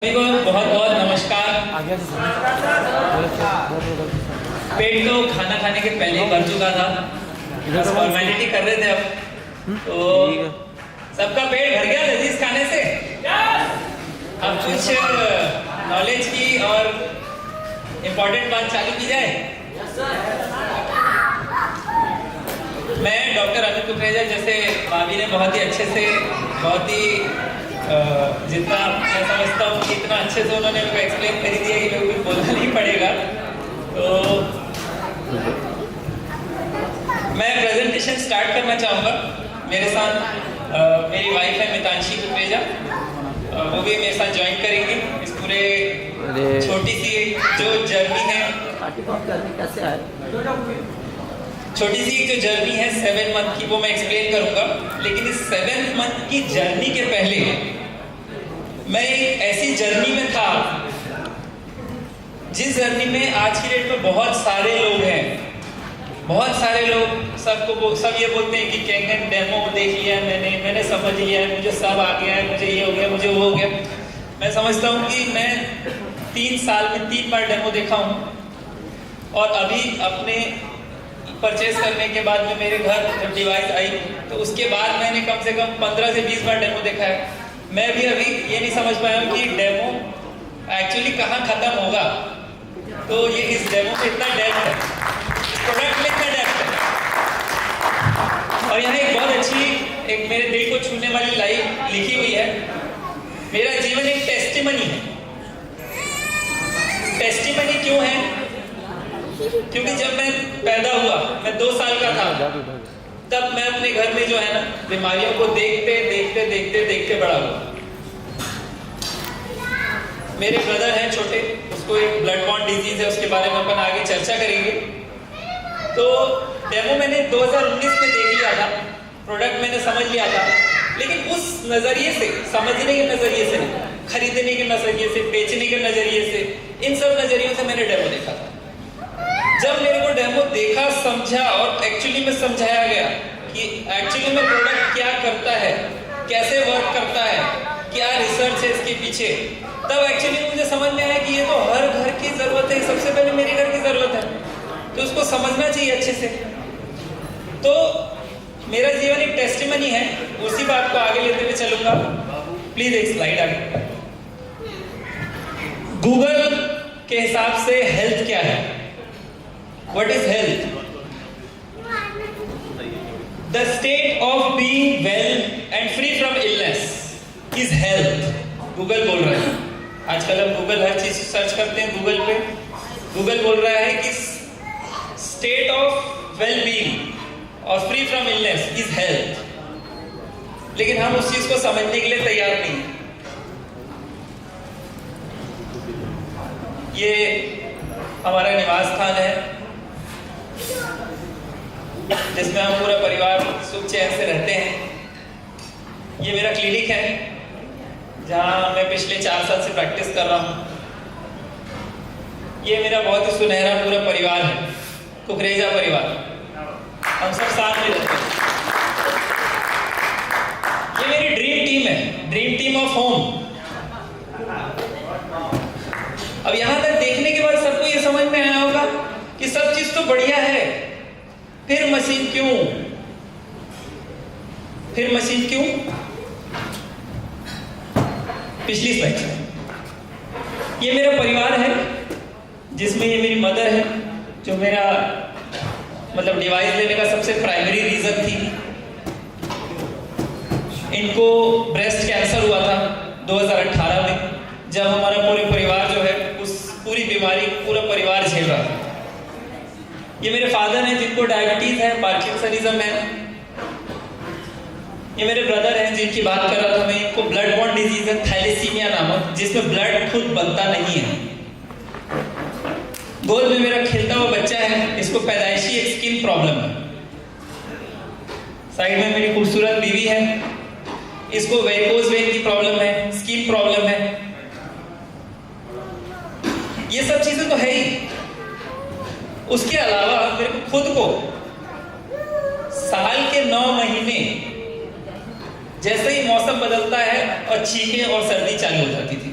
सभी को बहुत बहुत नमस्कार। पेट तो खाना खाने के पहले ही भर चुका था, बस फॉर्मेलिटी कर रहे थे। अब तो सबका पेट भर गया लजीज खाने से। अब कुछ नॉलेज की और इम्पोर्टेंट बात चालू की जाए। मैं डॉक्टर अमित कुकरेजा, जैसे भाभी ने बहुत ही अच्छे से, बहुत ही जितना मैं समझता हूँ कि इतना अच्छे से उन्होंने मेरे को एक्सप्लेन कर दिया कि मेरे को कुछ बोलना नहीं पड़ेगा। तो मैं प्रेजेंटेशन स्टार्ट करना चाहूँगा। मेरे साथ मेरी वाइफ है मितांशी कुकरेजा, वो भी मेरे साथ ज्वाइन करेंगी इस पूरे छोटी सी जो जर्नी है। छोटी सी जो जर्नी है 7 मंथ की, वो मैं एक्सप्लेन करूंगा। लेकिन इस 7 मंथ की जर्नी के पहले मैं एक ऐसी जर्नी में था जिस जर्नी में आज की डेट में बहुत सारे लोग हैं। बहुत सारे लोग सब ये बोलते हैं कि कैंगन डेमो देख लिया मैंने समझ लिया है, मुझे सब आ गया है, मुझे ये हो गया, मुझे वो हो गया। मैं समझता हूँ कि मैं 3 साल में 3 बार डेमो देखा हूँ। और अभी अपने परचेज करने के बाद में मेरे घर जब डिवाइस आई तो उसके बाद मैंने कम से कम 15 से 20 बार डेमो देखा है। मैं भी अभी ये नहीं समझ पाया हूँ कि डेमो एक्चुअली कहाँ खत्म होगा। तो ये इस डेमो में इतना डेप्थ है, इस प्रोडक्ट में इतना डेप्थ है। और यहाँ एक बहुत अच्छी, एक मेरे दिल को छूने वाली लाइन लिखी हुई है। मेरा जीवन एक टेस्टिमनी है। टेस्टिमनी क्यों है? क्योंकि जब मैं पैदा हुआ, मैं 2 साल का था, तब मैं अपने घर में जो है ना बीमारियों को देखते देखते देखते देखते बड़ा हुआ। मेरे ब्रदर हैं छोटे, उसको एक ब्लड बॉर्न डिजीज है, उसके बारे में अपन आगे चर्चा करेंगे। तो डेमो मैंने 2019 में देख लिया था, प्रोडक्ट मैंने समझ लिया था, लेकिन उस नजरिए से, समझने के नजरिए से, खरीदने के नजरिए से, बेचने के नजरिए से, इन सब नजरियों से मैंने डेमो देखा था। जब मेरे को डेमो देखा, समझा और एक्चुअली में समझाया गया कि एक्चुअली में प्रोडक्ट क्या करता है, कैसे वर्क करता है, क्या रिसर्च है इसके पीछे, तब एक्चुअली मुझे समझ में आया कि ये तो हर घर की जरूरत है। सबसे पहले मेरे घर की जरूरत है, तो उसको समझना चाहिए अच्छे से। तो मेरा जीवन एक टेस्टिमनी है, उसी बात को आगे लेते हुए चलूंगा। प्लीज एक स्लाइड आगे। गूगल के हिसाब से हेल्थ क्या है? What is health? The state of being well and free from illness is health. Google बोल रहा है। आजकल हम गूगल हर चीज सर्च करते हैं गूगल पे। गूगल बोल रहा है कि स्टेट ऑफ वेल बीइंग और free from illness is health. लेकिन हम उस चीज को समझने के लिए तैयार नहीं। ये हमारा निवास स्थान है जिसमें हम पूरा परिवार सुख चैन से रहते हैं। ये मेरा क्लिनिक है जहां मैं पिछले 4 साल से प्रैक्टिस कर रहा हूं। ये मेरा बहुत ही सुनहरा पूरा परिवार है, कुकरेजा परिवार। हम सब साथ में रहते हैं। ये मेरी ड्रीम टीम है, ड्रीम टीम ऑफ होम। अब यहां तक देखने के बाद सबको ये समझ में आया होगा कि सब चीज तो बढ़िया है, फिर मशीन क्यों? फिर मशीन क्यों? पिछली स्लाइड। ये मेरा परिवार है जिसमें ये मेरी मदर है, जो मेरा मतलब डिवाइस लेने का सबसे प्राइमरी रीजन थी। इनको ब्रेस्ट कैंसर हुआ था 2018 में, जब हमारा पूरे परिवार जो है उस पूरी बीमारी पूरा परिवार झेल रहा था। ये मेरे फादर हैं जिनको डायबिटीज है, पार्किंसनिज्म है। ये मेरे ब्रदर हैं जिनकी बात कर रहा था मैं, इनको ब्लड बॉर्न डिजीज है, थैलेसीमिया नामक, जिसमें ब्लड खुद बनता नहीं है। गोद में मेरा खेलता हुआ बच्चा है, इसको पैदाइशी एक स्किन प्रॉब्लम है। साइड में मेरी खूबसूरत बीवी है, इसको वेरिकोज वेन की प्रॉब्लम है, स्किन प्रॉब्लम है। ये सब चीजें तो है ही। उसके अलावा मेरे को खुद को साल के 9 महीने जैसे ही मौसम बदलता है और छींकें और सर्दी चालू हो जाती थी।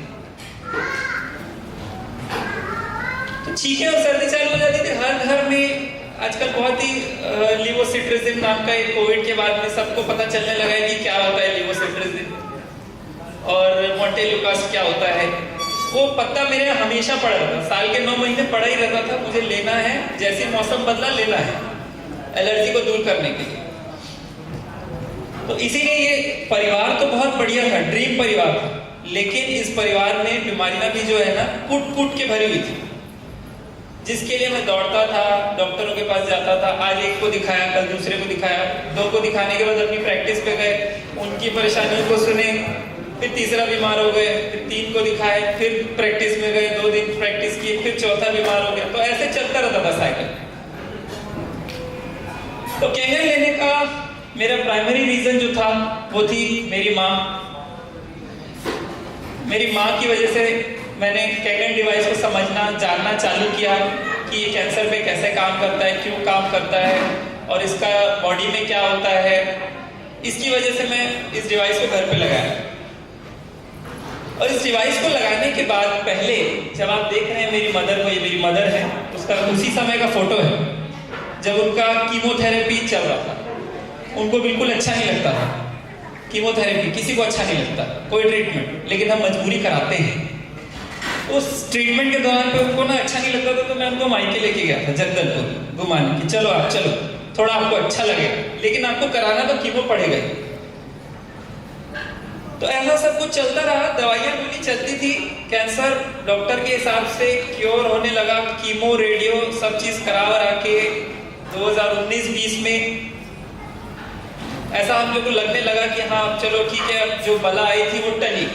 छींकें और सर्दी चालू हो जाती थी हर घर में। आजकल बहुत ही लिवोसिट्राजिन नाम का एक कोविड के बाद में सबको पता चलने लगा है कि क्या होता है लिवोसिट्राजिन और मोंटेलुकास क्या होता है। वो पत्ता मेरे हमेशा पड़ा रहता, साल के 9 महीने पड़ा ही रहता था। मुझे लेना है, जैसे मौसम बदला लेना है, एलर्जी को दूर करने के लिए। तो इसीलिए ये परिवार तो बहुत बढ़िया था, ड्रीम परिवार था, लेकिन इस परिवार में बीमारियां भी जो है ना कूट कूट के भरी हुई थी, जिसके लिए मैं दौड़ता था, डॉक्टरों के पास जाता था। आज एक को दिखाया, कल दूसरे को दिखाया, 2 को दिखाने के बाद अपनी प्रैक्टिस पे गए, उनकी परेशानियों को सुने, फिर तीसरा बीमार हो गए, फिर 3 को दिखाए, फिर प्रैक्टिस में गए, 2 दिन प्रैक्टिस की, फिर चौथा बीमार हो गया। तो ऐसे चलता रहता था साइकिल। तो कैंगन लेने का मेरा प्राइमरी रीजन जो था वो थी मेरी माँ। मेरी माँ की वजह से मैंने कैंगन डिवाइस को समझना, जानना चालू किया कि ये कैंसर पे कैसे काम करता है, क्यों काम करता है और इसका बॉडी में क्या होता है। इसकी वजह से मैं इस डिवाइस को घर पे लगाया। और इस डिवाइस को लगाने के बाद पहले जब आप देख रहे हैं मेरी मदर को, ये मेरी मदर है, उसका उसी समय का फोटो है जब उनका कीमोथेरेपी चल रहा था। उनको बिल्कुल अच्छा नहीं लगता था कीमोथेरेपी, किसी को अच्छा नहीं लगता कोई ट्रीटमेंट, लेकिन हम मजबूरी कराते हैं। उस ट्रीटमेंट के दौरान पे उनको ना अच्छा नहीं लगता था, तो मैं उनको मायके लेके गया था जगदलपुर घुमाने की, चलो आप चलो, थोड़ा आपको अच्छा लगेगा, लेकिन आपको कराना तो कीमो पड़ेगा। तो ऐसा सब कुछ चलता रहा, दवाइयां गोली चलती थी। कैंसर डॉक्टर के हिसाब से क्योर होने लगा, कीमो रेडियो सब चीज करा के 2019-20 में ऐसा हम लोग को लगने लगा कि हाँ चलो ठीक है, अब जो बला आई थी वो टली।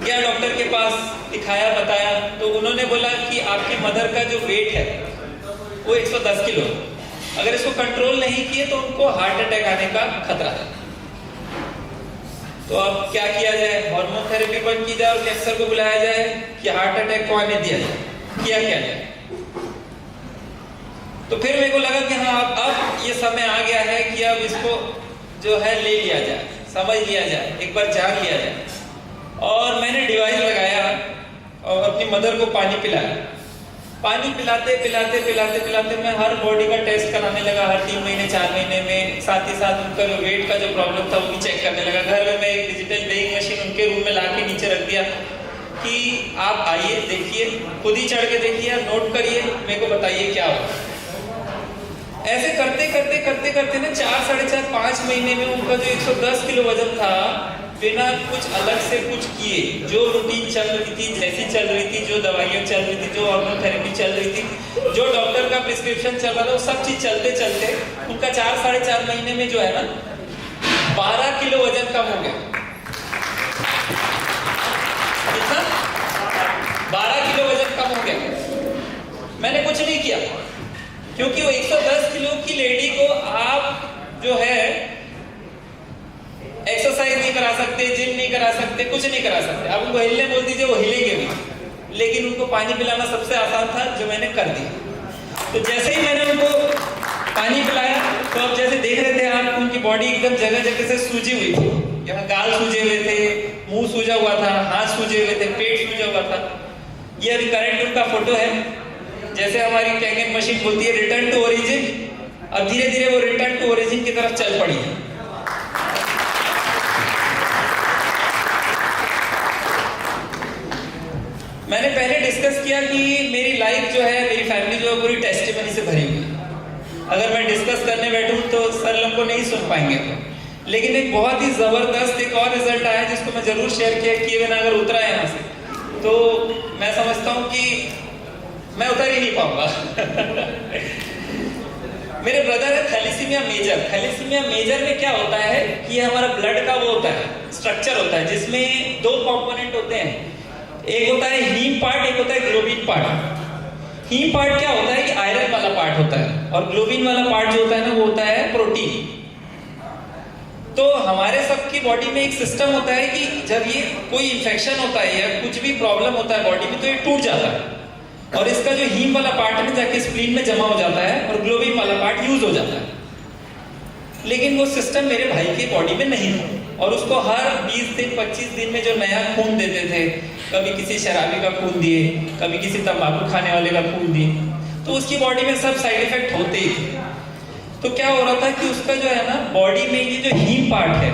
गया डॉक्टर के पास, दिखाया, बताया, तो उन्होंने बोला कि आपकी मदर का जो वेट है वो 110 किलो, अगर इसको कंट्रोल नहीं किए तो उनको हार्ट अटैक आने का खतरा है। तो अब क्या किया जाए, हार्मोन थेरेपी बंद की जाए और कैंसर को बुलाया जाए कि हार्ट अटैक को आने दिया जाए, क्या जाए। तो फिर मेरे को लगा कि हाँ अब ये समय आ गया है कि अब इसको जो है ले लिया जाए, समझ लिया जाए, एक बार जान लिया जाए। और मैंने डिवाइस लगाया और अपनी मदर को पानी पिलाया। पानी पिलाते पिलाते पिलाते पिलाते मैं हर बॉडी का टेस्ट कराने लगा, हर 3 महीने 4 महीने में। साथ ही साथ उनका जो वेट का जो प्रॉब्लम था वो भी चेक करने लगा। घर में मैं एक डिजिटल वेइंग मशीन उनके रूम में लाके नीचे रख दिया कि आप आइए, देखिए, खुद ही चढ़ के देखिए, नोट करिए, मेरे को बताइए क्या हो। ऐसे करते करते करते करते ना 4, 4.5, 5 महीने में उनका जो 110 किलो वजन था, बिना कुछ अलग से कुछ किए, जो रूटीन चल रही थी, जैसी चल रही थी, जो दवाइयाँ चल रही थी, जो हार्मोन थेरेपी चल रही थी, जो डॉक्टर का प्रिस्क्रिप्शन चल रहा था, वो सब चीज चलते चलते उनका 4, 4.5 महीने में जो है ना 12 किलो वजन कम हो गया। कितना? 12 किलो वजन कम हो गया। मैंने कुछ नहीं किया, क्योंकि वो 110 किलो की लेडी को आप जो है एक्सरसाइज नहीं करा सकते, जिम नहीं करा सकते, कुछ नहीं करा सकते। आप उनको हिलने बोल दीजिए, वो हिलेंगे भी, लेकिन उनको पानी पिलाना सबसे आसान था, जो मैंने कर दिया। तो जैसे ही मैंने उनको पानी पिलाया, तो अब जैसे देख रहे थे आप, उनकी बॉडी एकदम जगह जगह से सूजी हुई थी। यहाँ गाल सूजे हुए थे, मुंह सूजा हुआ था, हाथ सूजे हुए थे, पेट सूजा हुआ था। ये अभी करंट उनका फोटो है। जैसे हमारी कैंगन मशीन बोलती है रिटर्न टू ओरिजिन, अब धीरे धीरे वो रिटर्न टू ओरिजिन की तरफ चल पड़ी है। मैंने पहले डिस्कस किया कि मेरी लाइफ जो है, मेरी फैमिली जो है, पूरी टेस्टिमनी से भरी हुई है। अगर मैं डिस्कस करने बैठूं तो सर लोग को नहीं सुन पाएंगे। लेकिन एक बहुत ही जबरदस्त एक और रिजल्ट आया जिसको मैं जरूर शेयर किए बिना अगर उतरा यहाँ से, तो मैं समझता हूँ कि मैं उतर ही नहीं पाऊंगा। मेरे ब्रदर है थैलेसीमिया मेजर। थैलेसीमिया मेजर में क्या होता है कि हमारा ब्लड का वो होता है, स्ट्रक्चर होता है, जिसमें 2 कंपोनेंट होते हैं। एक होता है हीम पार्ट, एक होता है ग्लोबिन पार्ट। हीम पार्ट क्या होता है कि आयरन वाला पार्ट होता है, और ग्लोबिन वाला पार्ट जो होता है ना, वो होता है प्रोटीन। तो हमारे सबकी बॉडी में एक सिस्टम होता है कि जब ये कोई इंफेक्शन होता है या कुछ भी प्रॉब्लम होता है बॉडी में, तो ये टूट जाता है, और इसका जो हीम वाला पार्ट है जाके स्प्लीन में जमा हो जाता है, और ग्लोबिन वाला पार्ट यूज हो जाता है। लेकिन वो सिस्टम मेरे भाई की बॉडी में नहीं था, और उसको हर 20 दिन 25 दिन में जो नया खून देते थे, कभी किसी शराबी का खून दिए, कभी किसी तंबाकू खाने वाले का खून दिए, तो उसकी बॉडी में सब साइड इफेक्ट होते ही थे। तो क्या हो रहा था कि उसका जो है ना बॉडी में ये जो हीम पार्ट है,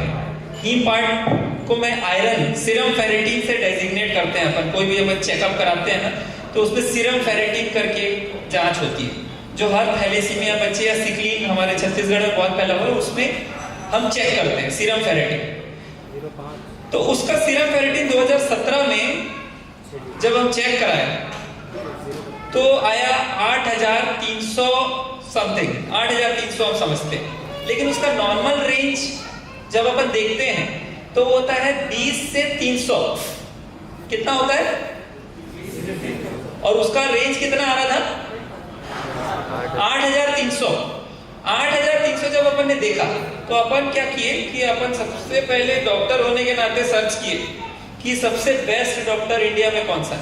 हीम पार्ट को मैं आयरन सीरम फेरेटिन से डेजिग्नेट करते हैं अपन, कोई भी जब चेकअप कराते हैं ना तो उसमें सीरम फेरेटिन करके जांच होती है, जो हर थैलेसीमिया बच्चे या सिकलीन हमारे छत्तीसगढ़ में बहुत फैला हुआ है, उसमें हम चेक करते हैं सीरम फेरेटिन। तो उसका सीरम फेरेटिन 2017 में जब हम चेक कराए तो आया 8,300 समथिंग, 8,300 हम समझते हैं, लेकिन उसका नॉर्मल रेंज जब अपन देखते हैं तो वो होता है 20 से 300। कितना होता है? और उसका रेंज कितना आ रहा था? 8,300। 8,300 जब अपन ने देखा तो अपन क्या किए कि अपन सबसे पहले डॉक्टर होने के नाते सर्च किए कि सबसे बेस्ट डॉक्टर इंडिया में कौन सा है।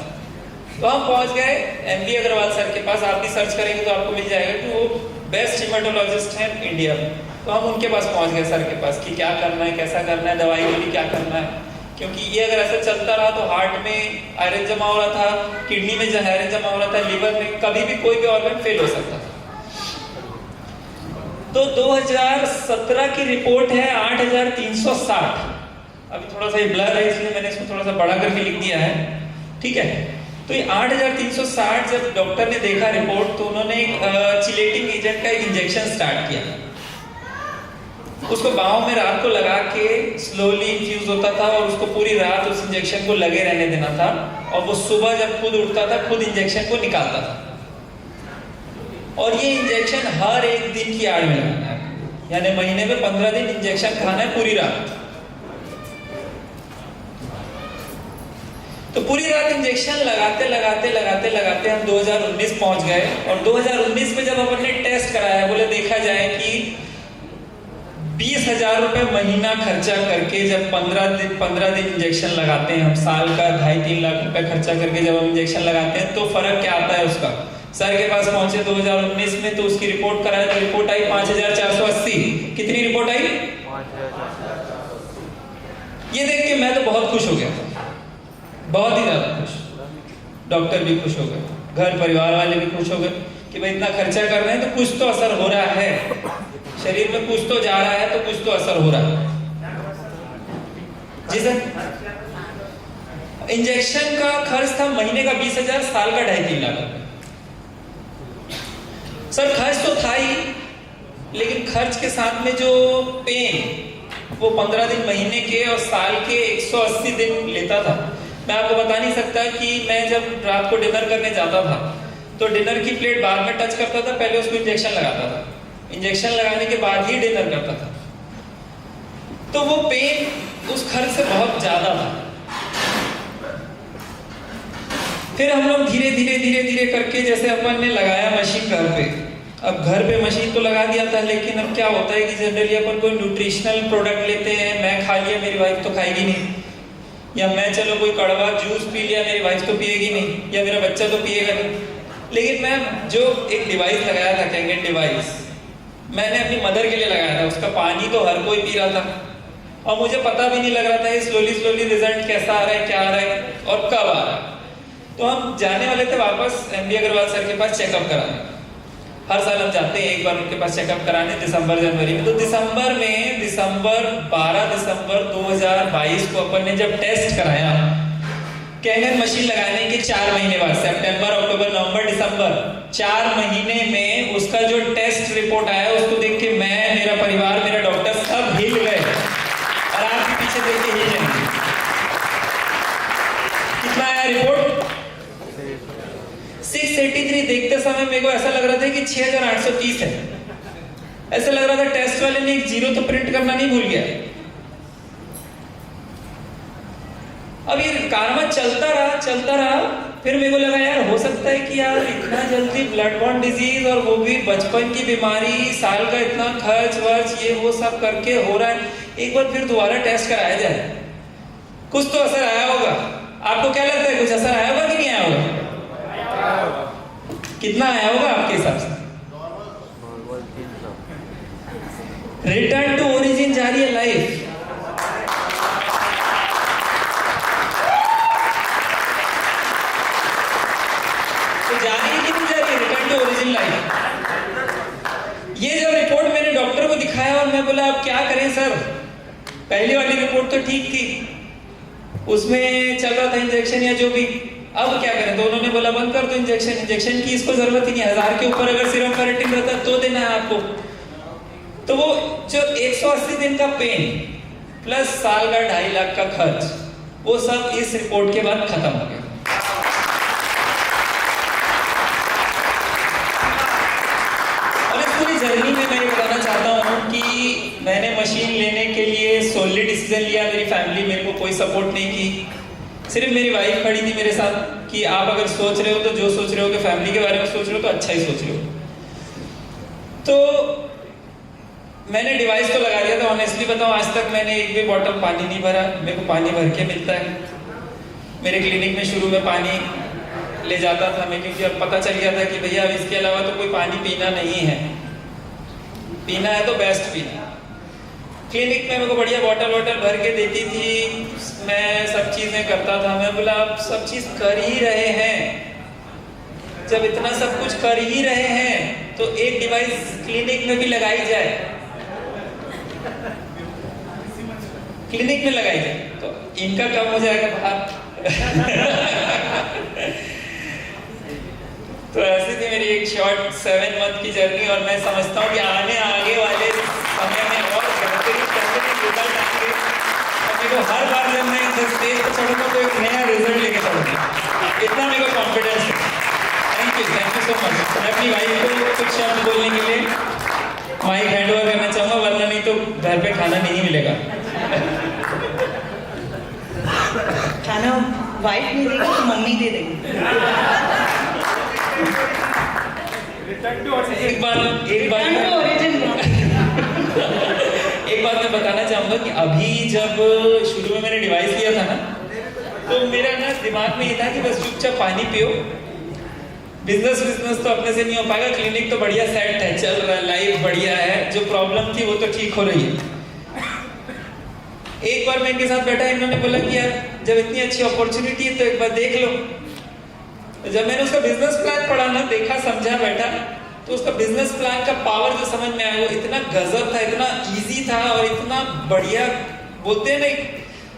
तो हम पहुंच गए MB अग्रवाल सर के पास। आप भी सर्च करेंगे तो आपको मिल जाएगा कि वो बेस्ट हिमेटोलॉजिस्ट हैं इंडिया में। तो हम उनके पास पहुंच गए सर के पास कि क्या करना है, कैसा करना है, दवाई के लिए क्या करना है, क्योंकि ये अगर ऐसा चलता रहा तो हार्ट में आयरन जमा हो रहा था, किडनी में आयरन जमा हो रहा था, लिवर में, कभी भी कोई भी ऑर्गन फेल हो सकता था। तो 2017 की रिपोर्ट है 8,360। अभी थोड़ा सा ये ब्लर है इसलिए मैंने इसको थोड़ा सा बड़ा करके लिख दिया है, ठीक है। तो ये 8,360 जब डॉक्टर ने देखा रिपोर्ट तो उन्होंने एक चिलेटिंग एजेंट का एक इंजेक्शन स्टार्ट किया। उसको बाहों में रात को लगा के स्लोली इन्फ्यूज होता था और उसको पूरी रात उस इंजेक्शन को लगे रहने देना था, और वो सुबह जब खुद उठता था खुद इंजेक्शन को निकालता था। और ये इंजेक्शन हर एक दिन की आड़ में लगाना है, यानी महीने में 15 दिन इंजेक्शन खाना है पूरी रात। तो पूरी रात इंजेक्शन लगाते लगाते लगाते लगाते हम 2019 पहुंच गए। और 2019 में जब अपन ने टेस्ट कराया, बोले देखा जाए कि 20,000 रुपए महीना खर्चा करके जब 15 दिन इंजेक्शन लगाते हैं हम, साल का 2.5-3 लाख रुपए खर्चा करके जब हम इंजेक्शन लगाते हैं तो फर्क क्या आता है उसका। सर के पास पहुंचे 2019 में तो उसकी रिपोर्ट कराया तो रिपोर्ट आई 5,480। कितनी रिपोर्ट आई? 5,480। ये देख के मैं तो बहुत खुश हो गया, बहुत ही ज्यादा खुश। डॉक्टर भी खुश हो गए, घर परिवार वाले भी खुश हो गए कि भाई इतना खर्चा कर रहे हैं तो कुछ तो असर हो रहा है, शरीर में कुछ तो जा रहा है, तो कुछ तो असर हो रहा है। जी सर, इंजेक्शन का खर्च था महीने का 20,000, साल का 2.5-3 लाख। सर खर्च तो था ही, लेकिन खर्च के साथ में जो पेन वो 15 दिन महीने के और साल के 180 दिन लेता था। मैं आपको बता नहीं सकता कि मैं जब रात को डिनर करने जाता था तो डिनर की प्लेट बाद में टच करता था, पहले उसको इंजेक्शन लगाता था, इंजेक्शन लगाने के बाद ही डिनर करता था। तो वो पेन उस खर्च से बहुत ज्यादा था। फिर हम लोग धीरे धीरे धीरे धीरे करके जैसे अपन ने लगाया मशीन घर पे। अब घर पे मशीन तो लगा दिया था, लेकिन अब क्या होता है कि जनरली अपन कोई न्यूट्रिशनल प्रोडक्ट लेते हैं, मैं खा लिया मेरी वाइफ तो खाएगी नहीं, या मैं चलो कोई कड़वा जूस पी लिया मेरी वाइफ तो पिएगी नहीं, या मेरा बच्चा तो पिएगा नहीं। लेकिन मैं जो एक डिवाइस लगाया था, कैंगन डिवाइस, मैंने अपनी मदर के लिए लगाया था। उसका पानी तो हर कोई पी रहा था और मुझे पता भी नहीं लग रहा था स्लोली स्लोली रिजल्ट कैसा आ रहा है, क्या आ रहा है और कब आ रहा है। तो हम जाने वाले थे वापस MB अग्रवाल सर के पास चेकअप कराने। हर साल हम जाते हैं एक बार उनके पास चेकअप कराने, दिसंबर जनवरी में। तो दिसंबर 12 दिसंबर 2022 को अपन ने जब टेस्ट कराया, कैंगन मशीन लगाने के 4 महीने बाद, सितंबर अक्टूबर नवंबर दिसंबर, 4 महीने में उसका जो टेस्ट रिपोर्ट आया उसको देख के मैं, मेरा परिवार, मेरा डॉक्टर सब हिल गए। और आप भी पीछे देख के हिल जाएंगे। कितना आया रिपोर्ट? 683। देखते समय मेरे को ऐसा लग रहा था कि 6,830 है। ऐसा लग रहा था टेस्ट वाले ने एक 0 तो प्रिंट करना नहीं भूल गया। अब ये कारवा चलता रहा। फिर मेरे को लगा यार हो सकता है कि यार इतना जल्दी ब्लड बॉर्न डिजीज और वो भी बचपन की बीमारी, साल का इतना खर्च वर्च ये वो सब करके हो रहा है, एक बार फिर दोबारा टेस्ट कराया जाए, कुछ तो असर आया होगा। आपको क्या लगता है कुछ असर आया होगा कि नहीं आया होगा? कितना आया होगा आपके हिसाब से? रिटर्न टू ओरिजिन जारी है लाइफ। In life. ये जब रिपोर्ट मैंने डॉक्टर को दिखाया और मैं बोला अब क्या करें सर, पहली वाली रिपोर्ट तो ठीक थी, उसमें चल रहा था इंजेक्शन या जो भी, अब क्या करें? तो उन्होंने बोला बंद कर दो इंजेक्शन, इंजेक्शन की इसको जरूरत ही नहीं, 1000 के ऊपर अगर सीरम फेरेटिन रहता तो देना है आपको। तो वो जो 180 दिन का पेन प्लस साल का 2.5 लाख का खर्च, वो सब इस रिपोर्ट के बाद खत्म हो गया। और इस पूरी जर्नी में मैं ये बताना चाहता हूँ कि मैंने मशीन लेने के लिए सोली डिसीजन लिया, मेरी फैमिली मेरे को कोई सपोर्ट नहीं की, सिर्फ मेरी वाइफ खड़ी थी मेरे साथ कि आप अगर सोच रहे हो तो जो सोच रहे हो कि फैमिली के बारे में सोच रहे हो तो अच्छा ही सोच रहे हो। तो मैंने डिवाइस तो लगा दिया था, ऑनेस्टली बताऊं आज तक मैंने एक भी बॉटल पानी नहीं भरा, मेरे को पानी भर के मिलता है। मेरे क्लिनिक में शुरू में पानी ले जाता था मैं, क्योंकि अब पता चल गया था कि भैया अब इसके अलावा तो कोई पानी पीना नहीं है, पीना है तो बेस्ट पीना। क्लिनिक में मेरे को बढ़िया बॉटल भर के देती थी, मैं सब चीजें करता था। मैं बोला आप सब चीज कर ही रहे हैं, जब इतना सब कुछ कर ही रहे हैं तो एक डिवाइस क्लिनिक में भी लगाई जाए, क्लिनिक में लगाई जाए तो इनका कम हो जाएगा बाहर। तो ऐसी थी मेरी एक शॉर्ट 7 मंथ की जर्नी, और मैं समझता हूँ कि आगे वाले समय में और बेहतरीन रिजल्ट आएंगे। और मेरे को हर बार जब मैं इस स्टेज पर चढ़ूंगा तो एक नया रिजल्ट लेके चढ़ूंगा, इतना मेरे को कॉन्फिडेंस है। Thank you so much. मैं अपनी वाइफ को कुछ शब्द बोलने के लिए माइक हैंड ओवर करना चाहूँगा, वरना नहीं तो घर पे खाना नहीं मिलेगा। खाना वाइफ नहीं देगी तो मम्मी दे देगी। एक बात मैं बताना चाहूंगा कि अभी जब शुरू में मैंने डिवाइस लिया था ना, तो मेरा ना दिमाग में ये था कि बस चुपचाप पानी पियो, बिजनेस तो अपने से नहीं हो पाएगा, क्लिनिक तो बढ़िया सेट है, चल रहा है, लाइफ बढ़िया है, जो प्रॉब्लम थी वो तो ठीक हो रही है। एक बार मैं इनके साथ बैठा, इन्होंने बोला कि यार जब इतनी अच्छी अपॉर्चुनिटी है तो एक बार देख लो। तो जब मैंने उसका बिजनेस प्लान पढ़ा ना, देखा समझा बैठा, तो उसका बिजनेस प्लान का पावर जो समझ में आया वो इतना गजब था, इतना इजी था और इतना बढ़िया, बोलते हैं ना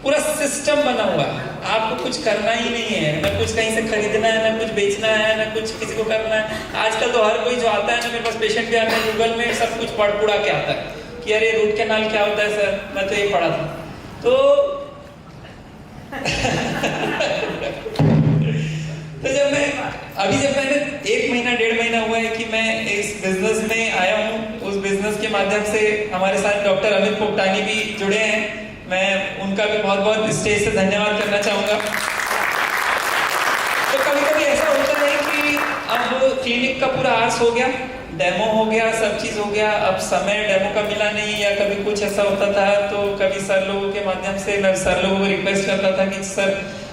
पूरा सिस्टम बना हुआ है, आपको कुछ करना ही नहीं है, ना कुछ कहीं से खरीदना है, ना कुछ बेचना है, ना कुछ किसी को करना है। आजकल तो हर कोई जो आता है ना, मेरे पास पेशेंट भी आता है, गूगल में सब कुछ पढ़ पुढ़ा के आता है कि अरे रूट कैनाल क्या होता है सर, मैं तो ये पढ़ा था। तो जब मैंने 1 महीना 1.5 महीना हुआ है कि मैं इस बिजनेस में आया हूँ, उस बिजनेस के माध्यम से हमारे साथ डॉक्टर अमित पोपटानी भी जुड़े हैं, मैं उनका भी बहुत स्टेज से धन्यवाद करना चाहूँगा। तो कभी ऐसा होता है कि अब क्लिनिक का पूरा आर्स हो गया, डेमो हो गया, सब चीज हो गया, अब समय डेमो का मिला नहीं, या कभी कुछ ऐसा होता था तो कभी सर लोगों के माध्यम से मैं सर लोगों को रिक्वेस्ट करता था कि सर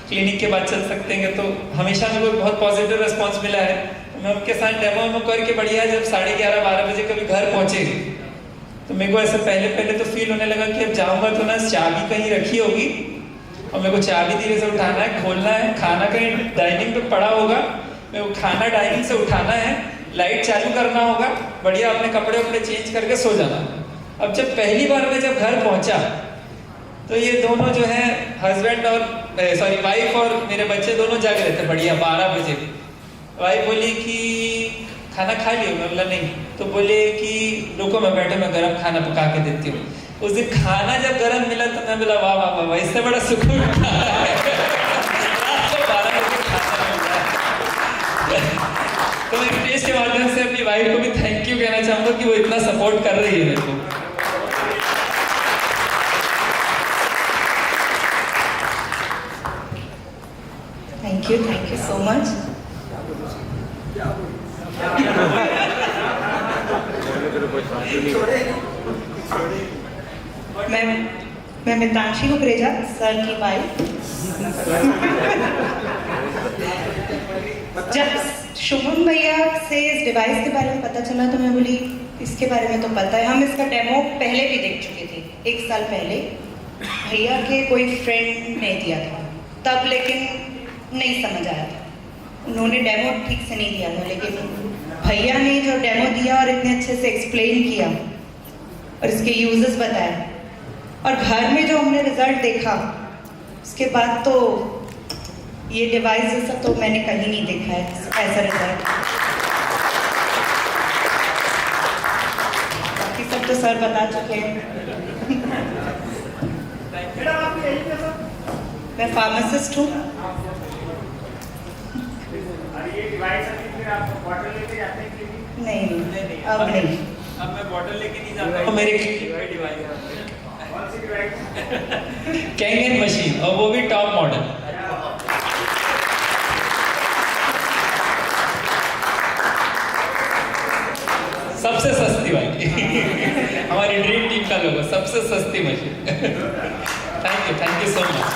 क्लिनिक के बाद चल सकते हैं, तो हमेशा मेरे को बहुत पॉजिटिव रिस्पॉन्स मिला है। मैं उनके साथ डेमो करके बढ़िया जब 11:30-12 बजे कभी घर पहुंचे तो मेरे को ऐसा पहले तो फील होने लगा कि अब जाऊंगा तो ना चाबी कहीं रखी होगी और मेरे को चाबी धीरे से उठाना है, खोलना है, खाना कहीं डाइनिंग पे पड़ा होगा, मेरे को खाना डाइनिंग से उठाना है, लाइट चालू करना होगा, बढ़िया अपने कपड़े चेंज करके सो जाना। अब जब पहली बार मैं जब घर पहुंचा तो ये दोनों जो है हस्बैंड और वाइफ और मेरे बच्चे दोनों जाग रहे थे बढ़िया 12 बजे। वाइफ बोली कि खाना खा लियो, मैं बोला नहीं, तो बोले कि रुको मैं बैठे, मैं गरम खाना पका के देती हूँ। उस दिन खाना जब गरम मिला तो मैं बोला वाह वाह वाह, इससे बड़ा सुकून तो मैं स्टेज के माध्यम से अपनी वाइफ को भी थैंक यू कहना चाहूंगा कि वो इतना सपोर्ट कर रही है मेरे को। Thank you so much. मैं मितांशी कुकरेजा, सर की वाइफ। जब शुभम भैया से इस डिवाइस के बारे में पता चला तो मैं बोली इसके बारे में तो पता है, हम इसका डेमो पहले भी देख चुके थे 1 साल पहले, भैया के कोई फ्रेंड ने दिया था तब, लेकिन नहीं समझ आया था। उन्होंने डेमो ठीक से नहीं दिया था, लेकिन भैया ने जो डेमो दिया और इतने अच्छे से एक्सप्लेन किया और इसके यूजेस बताए, और घर में जो हमने रिजल्ट देखा उसके बाद तो ये डिवाइस जैसा तो मैंने कहीं नहीं देखा है ऐसा रिजल्ट। बाकी सब तो सर बता चुके हैं। मैं फार्मासिस्ट हूँ। ये डिवाइस अभी फिर आप बॉटल लेके जाते हैं कि नहीं, अब नहीं। अब मैं बॉटल लेके नहीं जाता हूँ, मेरे डिवाइस कौन सी डिवाइस? कैंगन मशीन, और वो भी टॉप मॉडल। सबसे सस्ती वाली हमारी ड्रीम टीम का लोगो, सबसे सस्ती machine. Thank you so much.